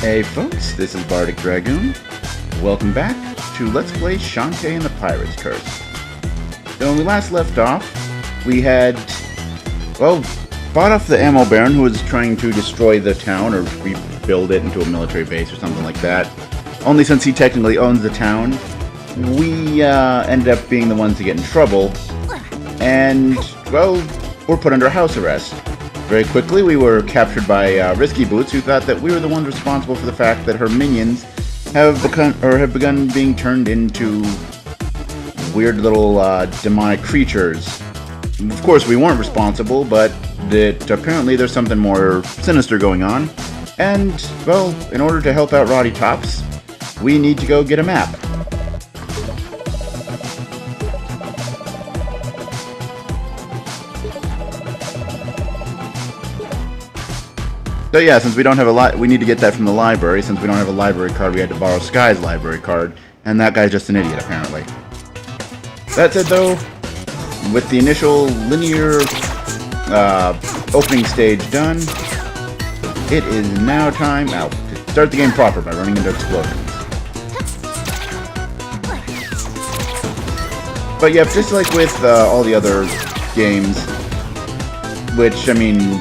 Hey folks, this is Bardic Dragoon. Welcome back to Let's Play Shantae and the Pirate's Curse. So when we last left off, we had, well, fought off the Ammo Baron who was trying to destroy the town or rebuild it into a military base or something like that. Only since he technically owns the town, we ended up being the ones to get in trouble, and, well, we're put under house arrest. Very quickly, we were captured by Risky Boots, who thought that we were the ones responsible for the fact that her minions have begun being turned into weird little demonic creatures. Of course, we weren't responsible, but apparently there's something more sinister going on. And, well, in order to help out Roddy Tops, we need to go get a map. So yeah, since we don't have we need to get that from the library. Since we don't have a library card, we had to borrow Sky's library card, and that guy's just an idiot, apparently. That said, though, with the initial linear opening stage done, it is now time to start the game proper by running into explosions. But yeah, just like with all the other games, which, I mean,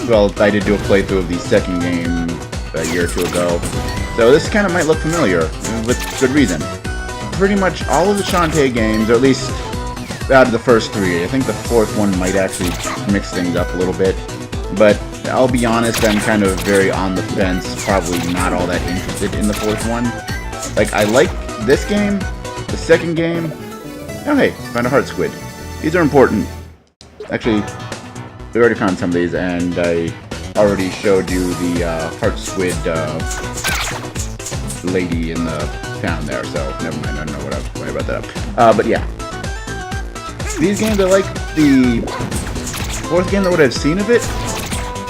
well, I did do a playthrough of the second game a year or two ago, so this kind of might look familiar, with good reason. Pretty much all of the Shantae games, or at least out of the first three, I think the fourth one might actually mix things up a little bit, but I'll be honest, I'm kind of very on the fence, probably not all that interested in the fourth one. Like, I like this game, the second game. Oh hey, found a heart squid. These are important. Actually, we already found some of these, and I already showed you the heart squid lady in the town there, so never mind, I don't know why I brought that up. But yeah. These games are like the fourth game that what I've seen of it.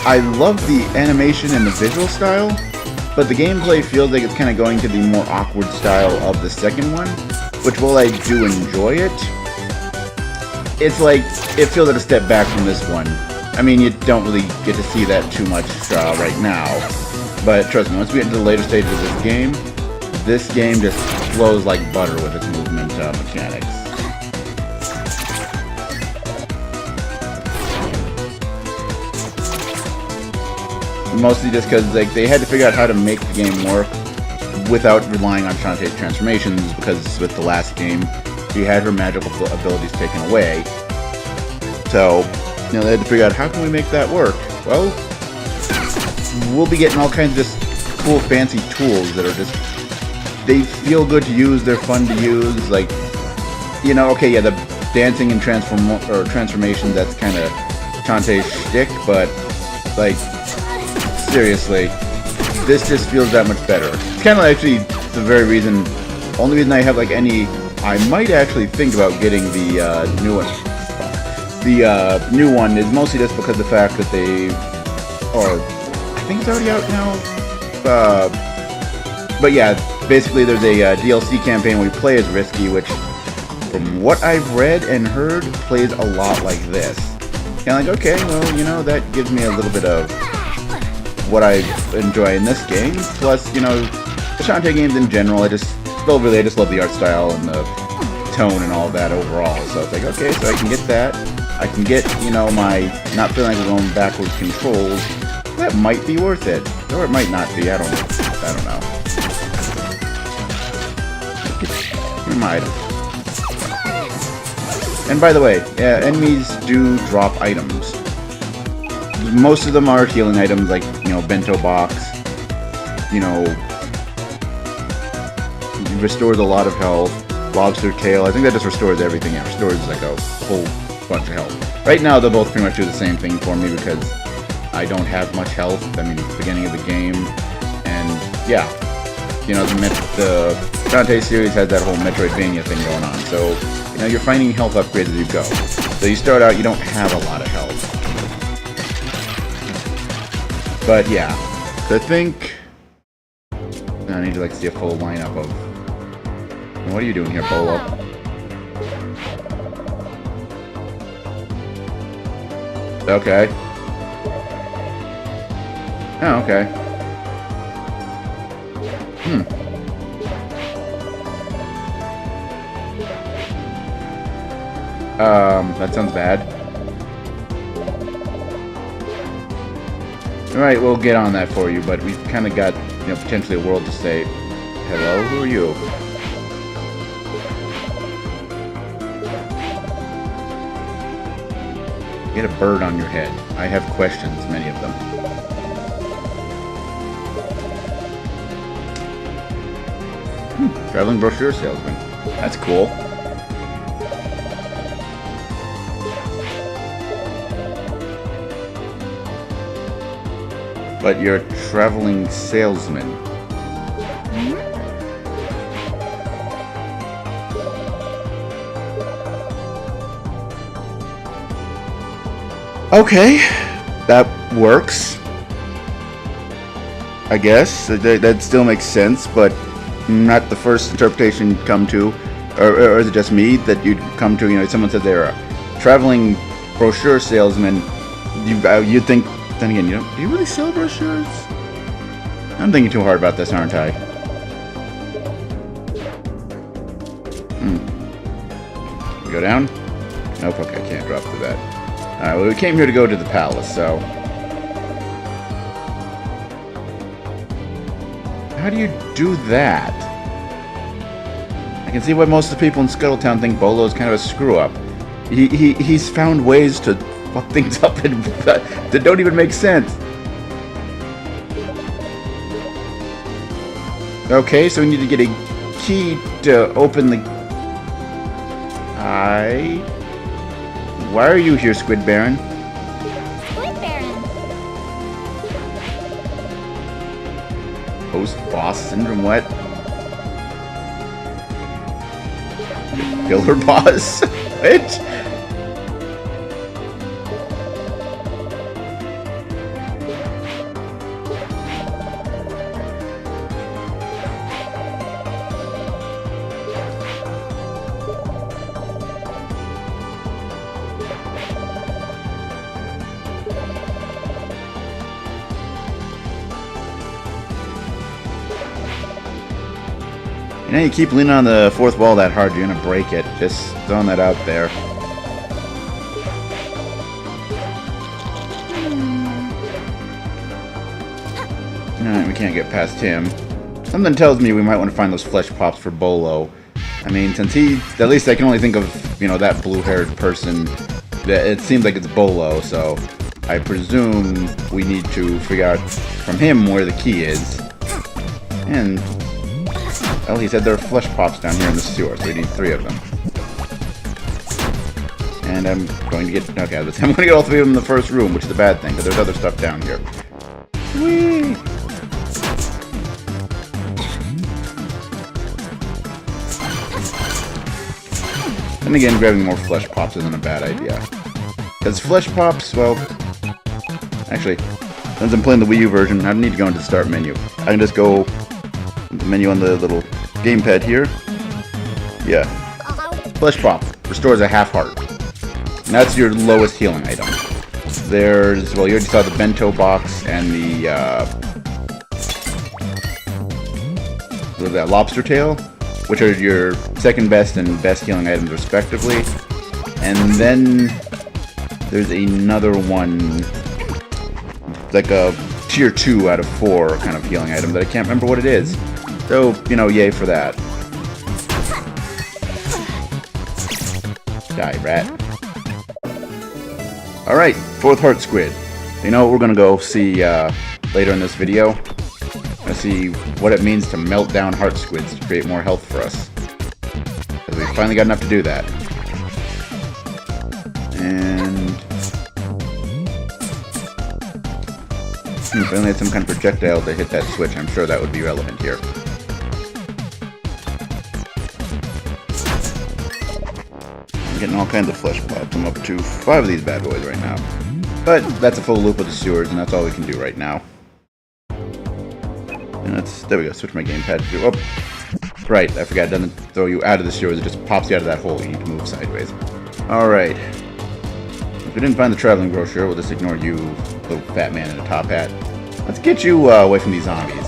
I love the animation and the visual style, but the gameplay feels like it's kind of going to the more awkward style of the second one, which while I do enjoy it, it's like, it feels like a step back from this one. I mean, you don't really get to see that too much right now, but trust me, once we get into the later stages of this game just flows like butter with its movement mechanics. Mostly just because like they had to figure out how to make the game work without relying on Shantae's transformations, because with the last game, she had her magical abilities taken away. So, you know, they had to figure out how can we make that work. Well, we'll be getting all kinds of just cool, fancy tools that are just, they feel good to use, they're fun to use. Like, you know, okay, yeah, the dancing and transformations, that's kind of Shantae's shtick, but like, seriously, this just feels that much better. It's kind of actually the very reason, only reason I have like I might actually think about getting the new one. The new one is mostly just because of the fact that I think it's already out now. But yeah, basically there's a DLC campaign where you play as Risky, which, from what I've read and heard, plays a lot like this. And like, okay, well, you know, that gives me a little bit of what I enjoy in this game. Plus, you know, the Shantae games in general, I just love the art style and the tone and all that overall. So it's like, okay, so I can get that. I can get, you know, my not feeling like we're going backwards controls. That might be worth it, or it might not be. I don't know. Never mind. And by the way, enemies do drop items. Most of them are healing items, like, you know, bento box. You know, restores a lot of health. Lobster tail, I think that just restores everything. It restores like a whole bunch of health. Right now, they'll both pretty much do the same thing for me because I don't have much health. I mean, it's the beginning of the game, and yeah, you know, the Shantae series has that whole Metroidvania thing going on. So, you know, you're finding health upgrades as you go. So you start out, you don't have a lot of health. But yeah, so I think I need to like see a full lineup of. What are you doing here, Polo? Okay. Oh, okay. That sounds bad. Alright, we'll get on that for you, but we've kind of got, you know, potentially a world to say, hello, who are you? Get a bird on your head. I have questions, many of them. Traveling brochure salesman. That's cool. But you're a traveling salesman. Okay, that works. I guess that still makes sense, but not the first interpretation you'd come to, or is it just me that you'd come to? You know, someone said they're a traveling brochure salesman. You'd think. Then again, you know, do you really sell brochures? I'm thinking too hard about this, aren't I? We go down? Nope. Okay, I can't drop through that. All right. Well, we came here to go to the palace, so. How do you do that? I can see why most of the people in Scuttletown think Bolo's kind of a screw-up. He's found ways to fuck things up that don't even make sense. Okay, so we need to get a key to open the... Why are you here, Squid Baron? Squid Baron. Post-boss syndrome, what? Killer boss? What? You know, you keep leaning on the fourth wall that hard, you're gonna break it. Just throwing that out there. Alright, we can't get past him. Something tells me we might want to find those flesh pops for Bolo. I mean, since at least I can only think of, you know, that blue-haired person. It seems like it's Bolo, so I presume we need to figure out from him where the key is. And... well, he said there are flesh pops down here in the sewer, so we need 3 of them. And I'm going to get... okay, I'm going to get all 3 of them in the first room, which is a bad thing, because there's other stuff down here. Whee! And again, grabbing more flesh pops isn't a bad idea. Because flesh pops, well... actually, since I'm playing the Wii U version, I don't need to go into the start menu. I can just go... the menu on the little gamepad here. Yeah. Flesh pop. Restores a half heart. And that's your lowest healing item. There's, well, you already saw the bento box and the, what is that, lobster tail? Which are your second best and best healing items respectively. And then there's another one, like a tier 2 out of 4 kind of healing item that I can't remember what it is. So, you know, yay for that. Die, rat. Alright, 4th Heart Squid. You know what we're gonna go see later in this video? Gonna see what it means to melt down heart squids to create more health for us. Because we finally got enough to do that. And... if I only had some kind of projectile to hit that switch, I'm sure that would be relevant here. I'm getting all kinds of flesh pops. I'm up to 5 of these bad boys right now. But that's a full loop of the sewers, and that's all we can do right now. And there we go, switch my gamepad to... oh, right, I forgot, it doesn't throw you out of the sewers, it just pops you out of that hole. You need to move sideways. Alright. If we didn't find the traveling brochure, we'll just ignore you, little fat man in a top hat. Let's get you away from these zombies.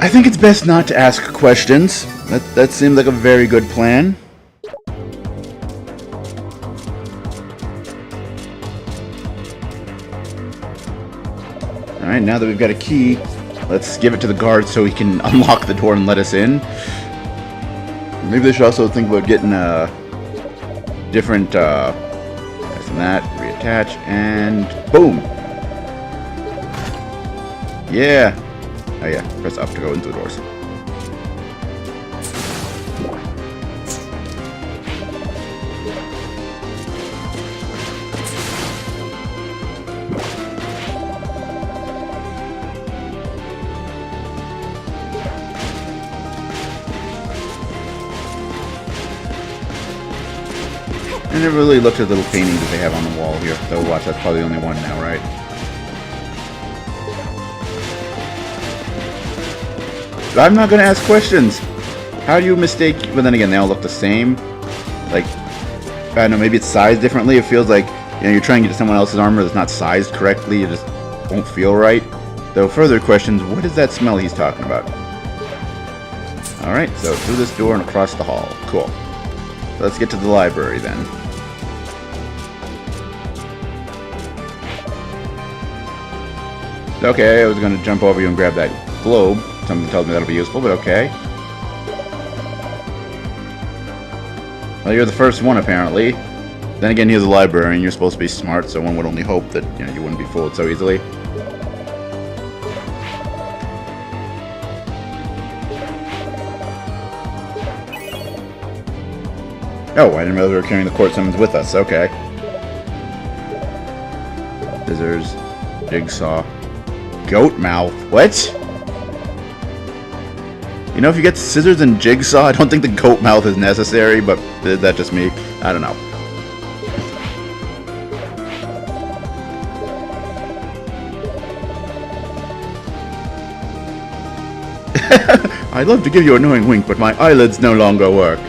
I think it's best not to ask questions. That seems like a very good plan. Alright, now that we've got a key, let's give it to the guard so he can unlock the door and let us in. Maybe they should also think about getting a different, pressing that, reattach, and boom! Yeah! Oh yeah, press up to go into the doors. I never really looked at the little paintings that they have on the wall here. So watch, that's probably the only one now, right? I'm not gonna ask questions! How do you mistake... But then again, they all look the same. Like, I don't know, maybe it's sized differently. It feels like, you know, you're trying to get someone else's armor that's not sized correctly. It just won't feel right. Though, further questions, what is that smell he's talking about? Alright, so through this door and across the hall. Cool. So let's get to the library then. Okay, I was going to jump over you and grab that globe. Something tells me that'll be useful, but okay. Well, you're the first one, apparently. Then again, he's a librarian. You're supposed to be smart, so one would only hope that, you know, you wouldn't be fooled so easily. Oh, I didn't realize we were carrying the court summons with us. Okay. Scissors. Jigsaw. Goat mouth. What? You know, if you get scissors and jigsaw, I don't think the goat mouth is necessary, but is that just me? I don't know. I'd love to give you a knowing wink, but my eyelids no longer work.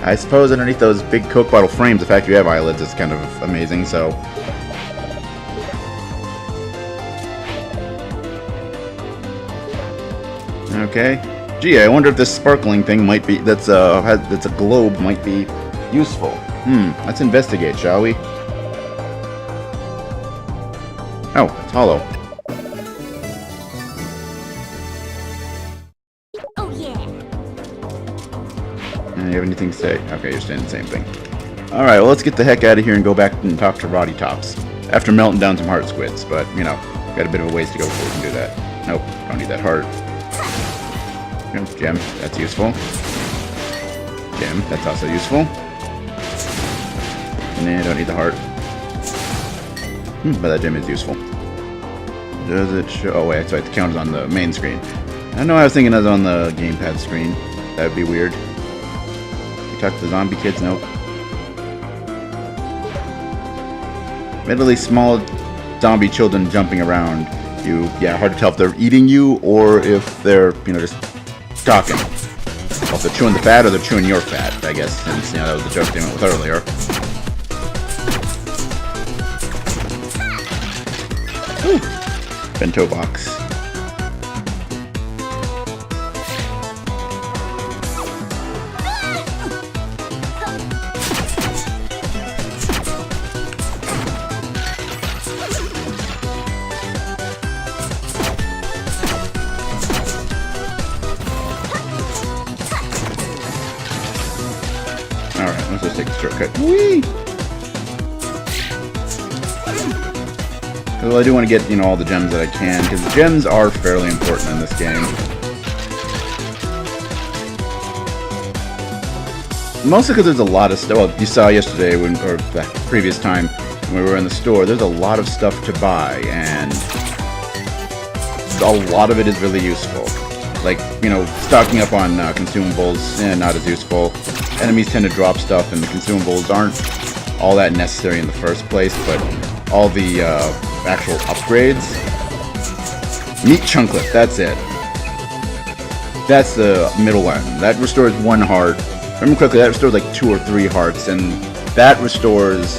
I suppose underneath those big Coke bottle frames, the fact you have eyelids is kind of amazing, so... Okay. Gee, I wonder if this sparkling thing might be... that's a globe might be useful. Let's investigate, shall we? Oh, it's hollow. Oh yeah. You have anything to say? Okay, you're saying the same thing. Alright, well, let's get the heck out of here and go back and talk to Roddy Tops. After melting down some heart squids, but, you know, got a bit of a ways to go before we can do that. Nope, don't need that heart. Gem, that's useful. Gem, that's also useful. Nah, don't need the heart. But that gem is useful. Does it show... Oh, wait, so I have to count it on the main screen. I know I was thinking that was on the gamepad screen. That would be weird. You talk to the zombie kids? Nope. Admittedly, small zombie children jumping around. Yeah, hard to tell if they're eating you or if they're, you know, just talking. Well, if they're chewing the fat or they're chewing your fat, I guess, since, you know, that was the joke they went with earlier. Ooh. Bento box. Alright, let's just take the shortcut. Whee! Well, I do want to get, you know, all the gems that I can, because the gems are fairly important in this game. Mostly because there's a lot of stuff. Well, you saw yesterday, or the previous time when we were in the store, there's a lot of stuff to buy, and a lot of it is really useful. Like, you know, stocking up on consumables, not as useful. Enemies tend to drop stuff, and the consumables aren't all that necessary in the first place, but all the actual upgrades. Meat chunklet, that's it. That's the middle one. That restores 1 heart. Remember quickly, that restores like 2 or 3 hearts, and that restores,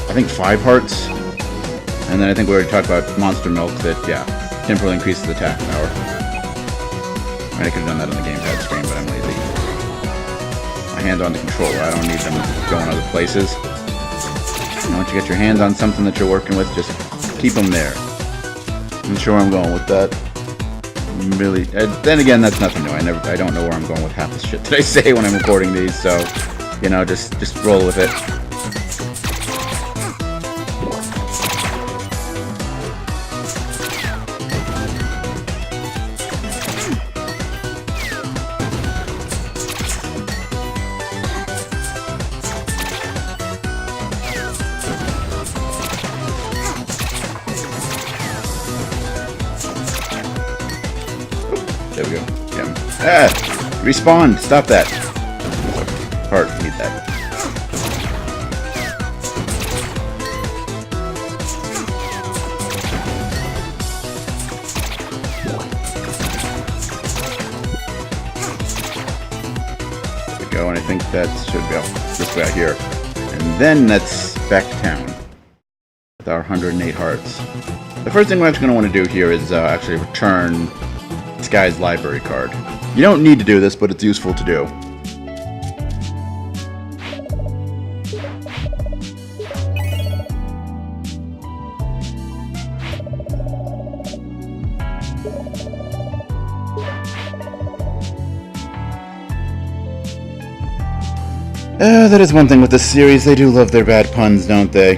I think, 5 hearts. And then I think we already talked about monster milk that, yeah, temporarily increases attack power. I could have done that on the gamepad screen, but I'm lazy. My hands on the controller. I don't need them going other places. Once you get your hands on something that you're working with, just keep them there. I'm sure where I'm going with that. Really, then again, that's nothing new. I don't know where I'm going with half the shit that I say when I'm recording these, so, you know, just roll with it. There we go. Gem. Ah! Respawn! Stop that! Heart, need that. There we go, and I think that should go this way out here. And then that's back to town. With our 108 hearts. The first thing we're actually going to want to do here is actually return Sky's library card. You don't need to do this, but it's useful to do. That is one thing with this series. They do love their bad puns, don't they?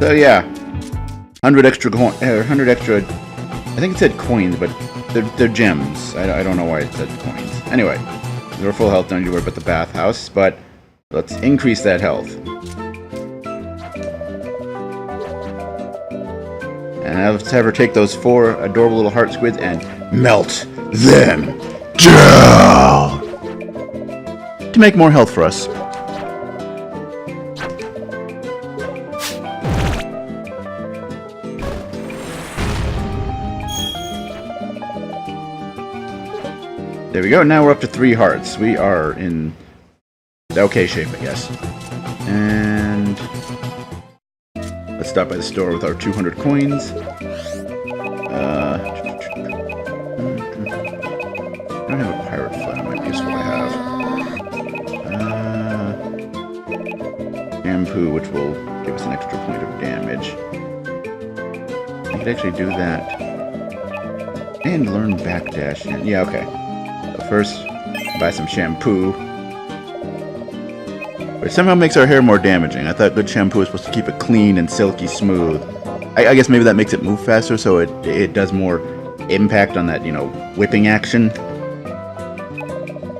So yeah. 100 extra, I think it said coins, but they're gems. I don't know why it said coins. Anyway, we're full health, don't need to worry about the bathhouse, but let's increase that health. And now let's have her take those 4 adorable little heart squids and melt them down! To make more health for us. There we go, now we're up to 3 hearts. We are in okay shape, I guess. And let's stop by the store with our 200 coins. I don't have a pirate flame, that might be useful to have. Shampoo, which will give us an extra point of damage. I could actually do that. And learn backdash. Yeah, okay. First, buy some shampoo, which somehow makes our hair more damaging. I thought good shampoo was supposed to keep it clean and silky smooth. I guess maybe that makes it move faster, so it does more impact on that, you know, whipping action.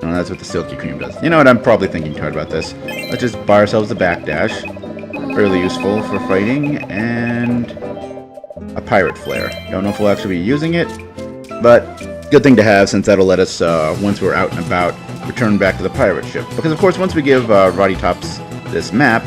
And that's what the silky cream does. You know what, I'm probably thinking too hard about this. Let's just buy ourselves a backdash. Fairly useful for fighting, and a pirate flare. Don't know if we'll actually be using it, but good thing to have, since that'll let us, once we're out and about, return back to the pirate ship. Because, of course, once we give Roddy Tops this map,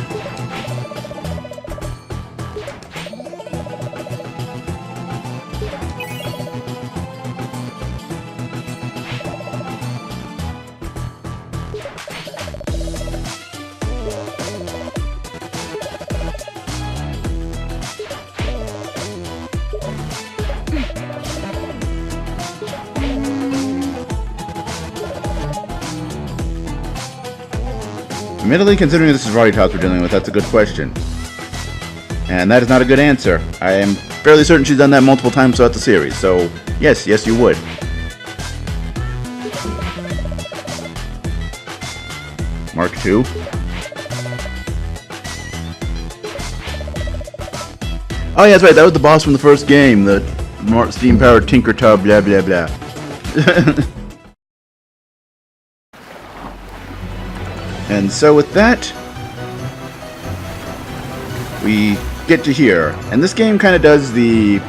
admittedly, considering this is Roddy Tops we're dealing with, that's a good question. And that is not a good answer. I am fairly certain she's done that multiple times throughout the series, so yes, you would. Mark II. Oh yeah, that's right, that was the boss from the first game, the steam-powered Tinker Tub, blah blah blah. And so with that, we get to here. And this game kind of does the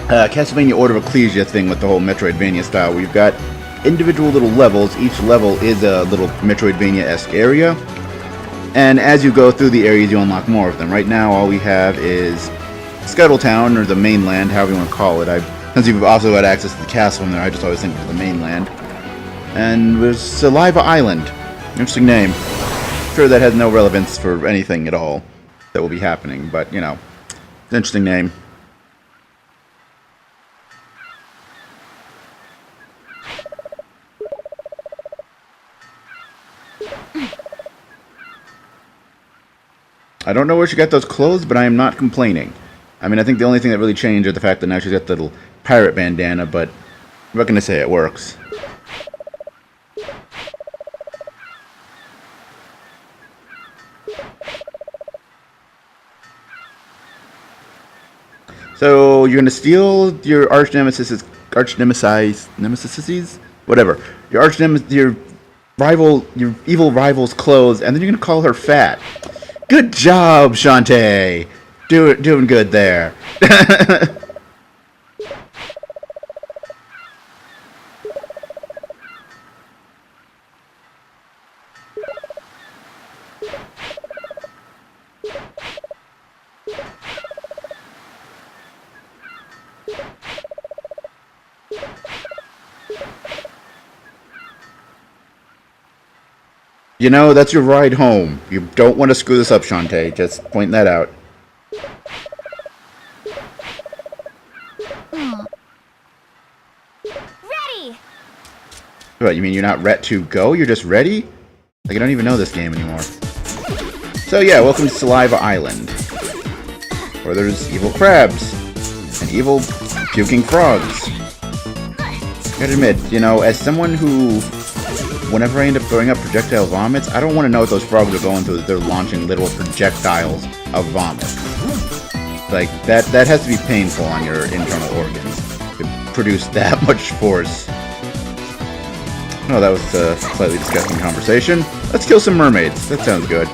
Castlevania Order of Ecclesia thing with the whole Metroidvania style. We've got individual little levels. Each level is a little Metroidvania-esque area. And as you go through the areas, you unlock more of them. Right now, all we have is Scuttletown, or the mainland, however you want to call it. Since you've also got access to the castle in there, I just always think of the mainland. And there's Saliva Island. Interesting name. I'm sure that has no relevance for anything at all that will be happening, but, you know, it's an interesting name. I don't know where she got those clothes, but I am not complaining. I mean, I think the only thing that really changed is the fact that now she's got the little pirate bandana, but I'm not going to say it works. So you're gonna steal your arch nemesis, whatever. Your evil rival's clothes, and then you're gonna call her fat. Good job, Shantae. Doing good there. You know, that's your ride home. You don't want to screw this up, Shantae. Just pointing that out. Ready! What, you mean you're not ret to go? You're just ready? Like, I don't even know this game anymore. So yeah, welcome to Saliva Island. Where there's evil crabs. And evil puking frogs. I gotta admit, you know, as someone who... Whenever I end up throwing up projectile vomits, I don't want to know what those frogs are going through. They're launching literal projectiles of vomit. Like, that has to be painful on your internal organs to produce that much force. Oh, that was a slightly disgusting conversation. Let's kill some mermaids. That sounds good.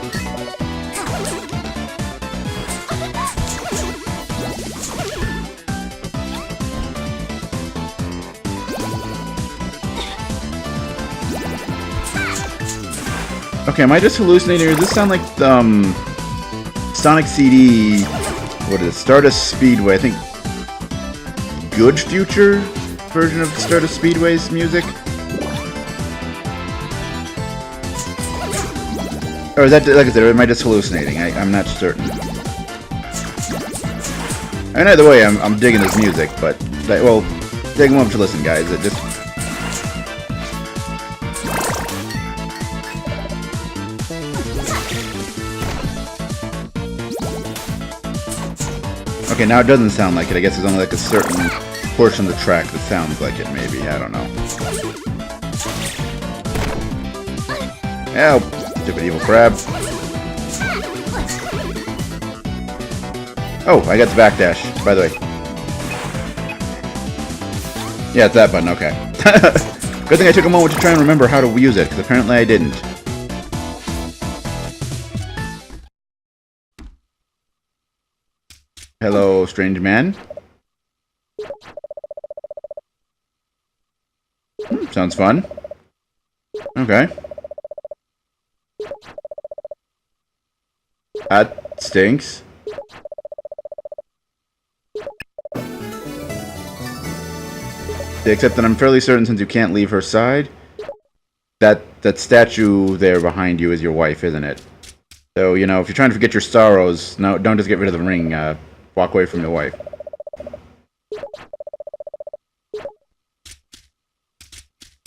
Okay, am I just hallucinating, or does this sound like Sonic CD, what is it, Stardust Speedway, I think, Good Future version of Stardust Speedway's music? Or is that, like I said, or am I just hallucinating? I'm not certain. I mean, either way, I'm digging this music, but, like, well, take a moment to listen, guys. It just... Okay, now it doesn't sound like it. I guess there's only like a certain portion of the track that sounds like it, maybe. I don't know. Help! Stupid evil crab. Oh, I got the backdash, by the way. Yeah, it's that button, okay. Good thing I took a moment to try and remember how to use it, because apparently I didn't. Hello, strange man. Sounds fun. Okay. That stinks. Except that I'm fairly certain, since you can't leave her side, that statue there behind you is your wife, isn't it? So, you know, if you're trying to forget your sorrows, no, don't just get rid of the ring. Walk away from your wife.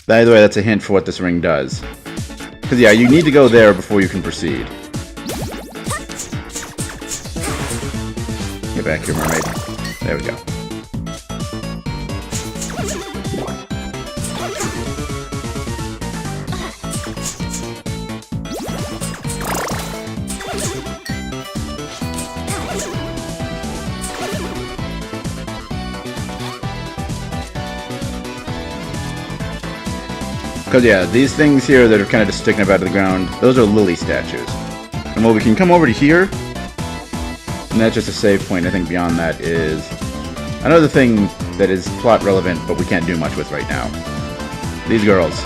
By the way, that's a hint for what this ring does. Because, yeah, you need to go there before you can proceed. Get back here, mermaid. There we go. Because, yeah, these things here that are kind of just sticking up out of the ground, those are lily statues. And well, we can come over to here, and that's just a save point. I think beyond that is another thing that is plot relevant, but we can't do much with right now. These girls.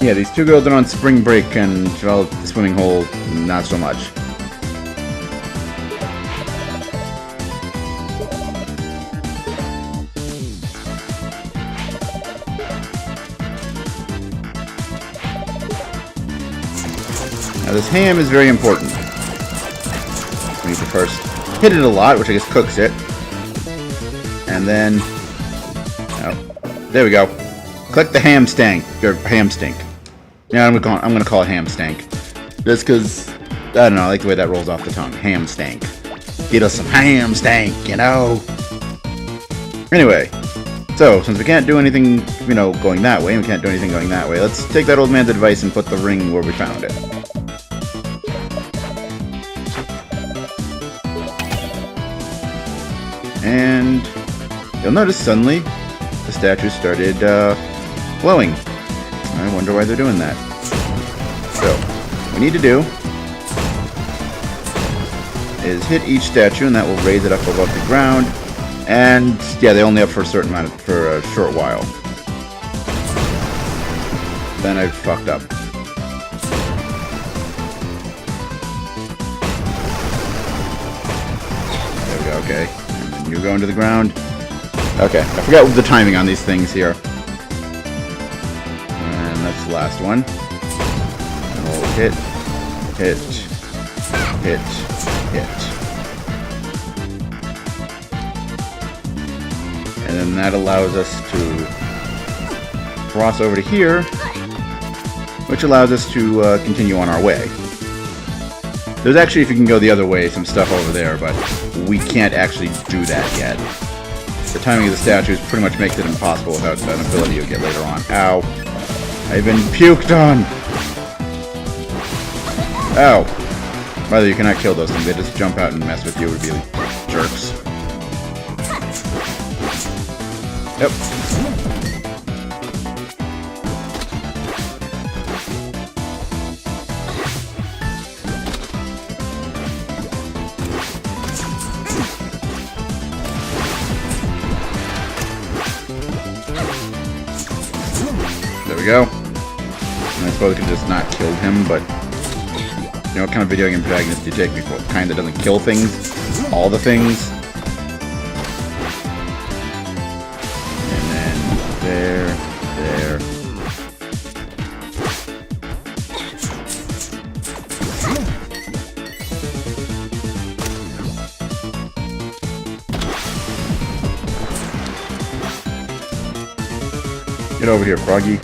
Yeah, these two girls are on spring break, and, well, the swimming hole, not so much. Now this ham is very important. We need to first hit it a lot, which I guess cooks it. And then... oh, there we go. Collect the ham stank, or ham stink. Yeah, I'm gonna call it ham stank. Just because, I don't know, I like the way that rolls off the tongue. Ham stank. Get us some ham stank, you know? Anyway, so, since we can't do anything, you know, going that way, and we can't do anything going that way, let's take that old man's advice and put the ring where we found it. And you'll notice suddenly the statue started glowing. I wonder why they're doing that. So, what we need to do is hit each statue, and that will raise it up above the ground. And yeah, they only up for a certain amount for a short while. Then I fucked up. There we go. Okay, and then you go into the ground. Okay, I forgot the timing on these things here. And that's the last one. And we'll hit, hit, hit, hit. And then that allows us to cross over to here, which allows us to continue on our way. There's actually, if you can go the other way, some stuff over there, but we can't actually do that yet. The timing of the statues pretty much makes it impossible without an ability you'll get later on. Ow. I've been puked on! Ow. By the way, you cannot kill those things. They just jump out and mess with you. It would be like jerks. Yep. There we go. And I suppose I could just not kill him, but you know, what kind of video game protagonist do you take me for? Kind that doesn't kill things? All the things? There. Get over here, Froggy.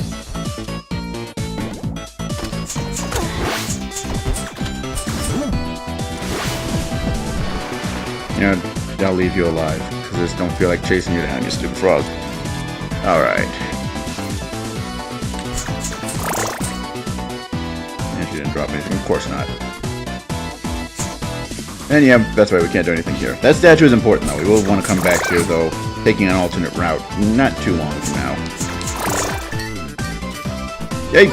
You know, I'll leave you alive, because I just don't feel like chasing you down, you stupid frog. Alright. And she didn't drop anything. Of course not. And yeah, that's why we can't do anything here. That statue is important, though. We will want to come back here, though, taking an alternate route. Not too long from now. Yay!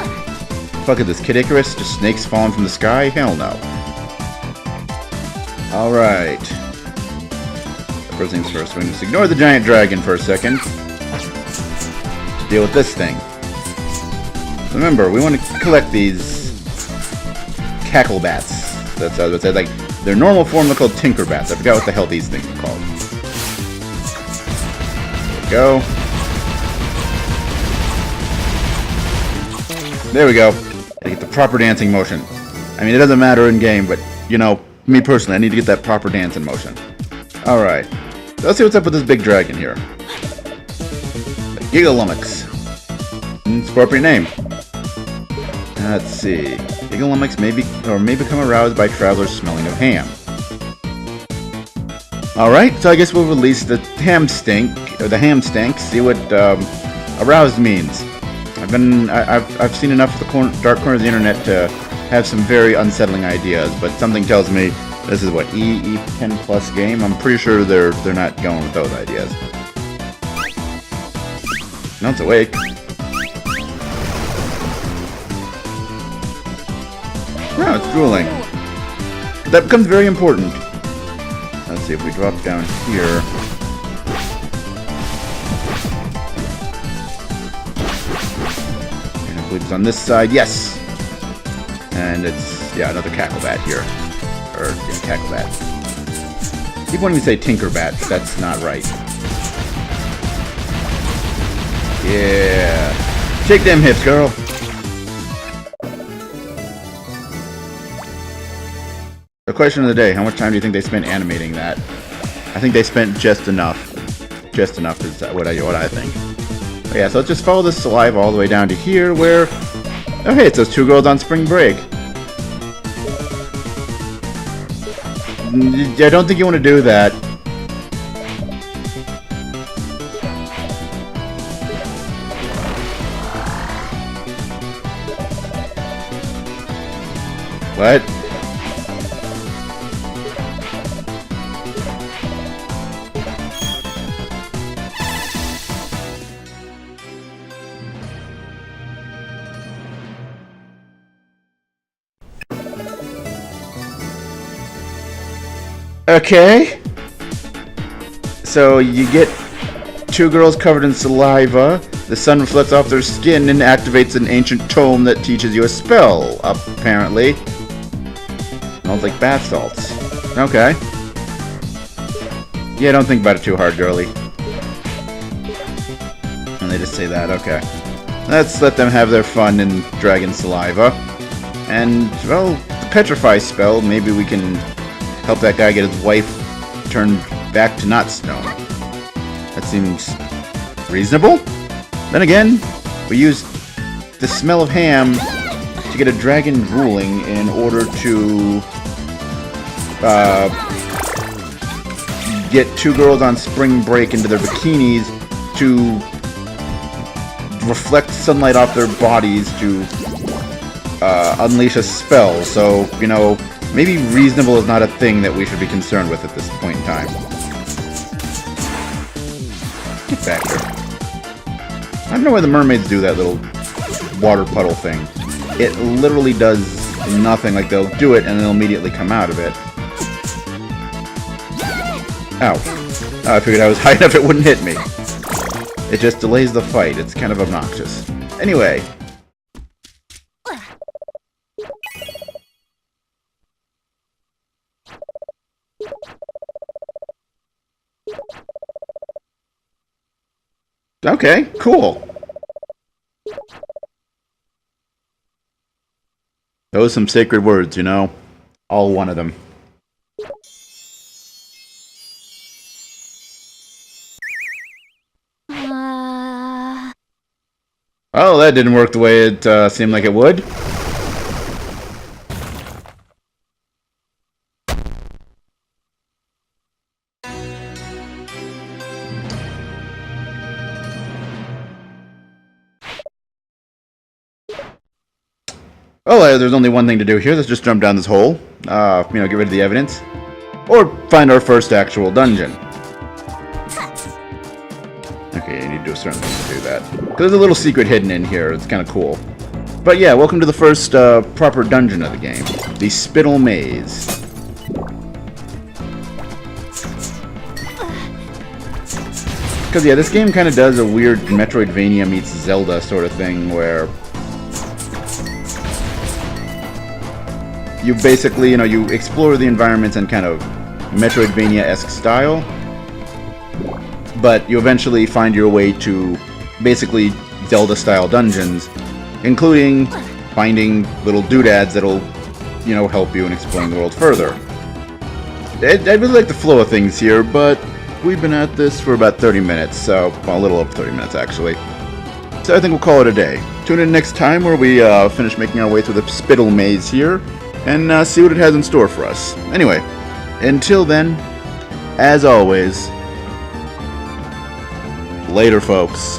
Fuck is this, Kid Icarus? Just snakes falling from the sky? Hell no. Alright. First things first, we're going to just ignore the giant dragon for a second. Deal with this thing. Remember, we want to collect these cackle bats. That's how I would say. Like, their normal form are called tinker bats. I forgot what the hell these things are called. There we go. There we go. I get the proper dancing motion. I mean, it doesn't matter in game, but you know, me personally, I need to get that proper dancing motion. All right. So let's see what's up with this big dragon here. Gigalumix. It's appropriate name. Let's see. Gigalumix may become aroused by travelers smelling of ham. Alright, so I guess we'll release the ham stink, or the ham stank, see what aroused means. I've seen enough of the dark corners of the internet to have some very unsettling ideas, but something tells me this is what, E10 plus game? I'm pretty sure they're not going with those ideas. Now it's awake. Wow, it's drooling. That becomes very important. Let's see if we drop down here. And I believe it's on this side. Yes! And it's, yeah, another cacklebat here. Or, yeah, cacklebat. Keep wanting to say tinkerbat, but that's not right. Yeah. Shake them hips, girl. The question of the day, how much time do you think they spent animating that? I think they spent just enough. Just enough is what I think. Yeah, so let's just follow this saliva all the way down to here where... Oh hey, it's those two girls on spring break. I don't think you want to do that. What? Okay. So you get two girls covered in saliva. The sun reflects off their skin and activates an ancient tome that teaches you a spell, apparently. Smells like bath salts. Okay. Yeah, don't think about it too hard, girly. And they just say that, okay. Let's let them have their fun in dragon saliva. And, well, the petrify spell, maybe we can help that guy get his wife turned back to not stone. That seems reasonable. Then again, we used the smell of ham to get a dragon drooling in order to get two girls on spring break into their bikinis to reflect sunlight off their bodies to unleash a spell. So, you know, maybe reasonable is not a thing that we should be concerned with at this point in time. Get back here. I don't know why the mermaids do that little water puddle thing. It literally does nothing. Like, they'll do it and they'll immediately come out of it. Ow. Oh, I figured I was high enough it wouldn't hit me. It just delays the fight. It's kind of obnoxious. Anyway. Okay, cool. Those are some sacred words, you know? All one of them. Oh, that didn't work the way it seemed like it would. Well, there's only one thing to do here. Let's just jump down this hole. You know, get rid of the evidence. Or find our first actual dungeon. Okay, you need to do a certain thing to do that. Because there's a little secret hidden in here. It's kind of cool. But yeah, welcome to the first proper dungeon of the game. The Spittle Maze. Because yeah, this game kind of does a weird Metroidvania meets Zelda sort of thing where you basically, you know, you explore the environments in kind of Metroidvania-esque style, but you eventually find your way to basically Zelda-style dungeons, including finding little doodads that'll, you know, help you and explain the world further. I really like the flow of things here, but we've been at this for about 30 minutes, so, well, a little over 30 minutes actually. So I think we'll call it a day. Tune in next time where we finish making our way through the Spittle Maze here, and see what it has in store for us. Anyway, until then, as always, later folks.